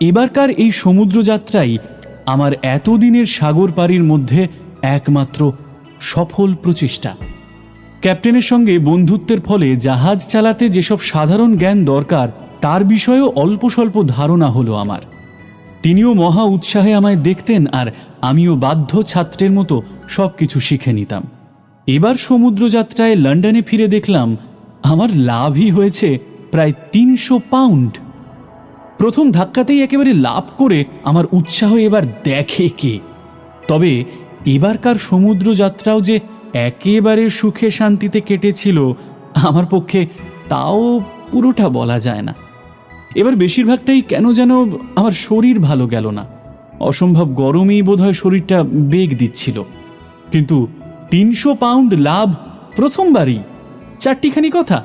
এবারকার এই সমুদ্রযাত্রাই আমার এতদিনের সাগর পাড়ির মধ্যে একমাত্র সফল প্রচেষ্টা। ক্যাপ্টেনের সঙ্গে বন্ধুত্বের ফলে জাহাজ চালাতে যেসব সাধারণ জ্ঞান দরকার তার বিষয়েও অল্প স্বল্প ধারণা হলো আমার। তিনিও মহা উৎসাহে আমায় দেখতেন, আর আমিও বাধ্য ছাত্রের মতো সব কিছু শিখে নিতাম। এবার সমুদ্রযাত্রায় লন্ডনে ফিরে দেখলাম আমার লাভই হয়েছে প্রায় ৩০০ পাউন্ড। প্রথম ধাক্কাতেই একেবারে লাভ করে আমার উৎসাহ এবার দেখে কে। তবে এবারকার সমুদ্রযাত্রাও যে একেবারে সুখে শান্তিতে কেটেছিল আমার পক্ষে তাও পুরোটা বলা যায় না। এবার বেশিরভাগটাই কেন যেন আমার শরীর ভালো গেল না। অসম্ভব গরমেই বোধহয় শরীরটা বেগ দিচ্ছিল। কিন্তু ৩০০ পাউন্ড লাভ প্রথমবারই, চারটিখানি কথা।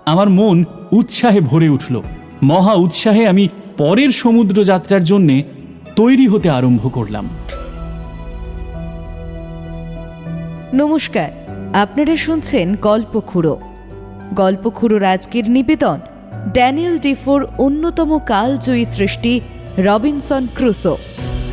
আমার মন উৎসাহে ভরে উঠল। মহা উৎসাহে আমি পরের সমুদ্রযাত্রার জন্যে তৈরি হতে আরম্ভ করলাম। নমস্কার, আপনারা শুনছেন গল্পখুড়ো। গল্পখুড়োর আজকের নিবেদন ড্যানিয়েল ডিফোর অন্যতম কালজয়ী সৃষ্টি রবিনসন ক্রুসো।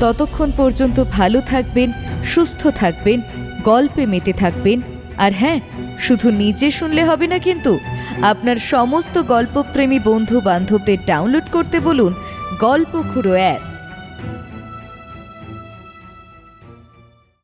ততক্ষণ পর্যন্ত ভালো থাকবেন, সুস্থ থাকবেন, গল্পে মেতে থাকবেন। আর হ্যাঁ, শুধু নিজে শুনলে হবে না, কিন্তু আপনার সমস্ত গল্পপ্রেমী বন্ধু বান্ধবদের ডাউনলোড করতে বলুন গল্পখুড়ো অ্যাপ।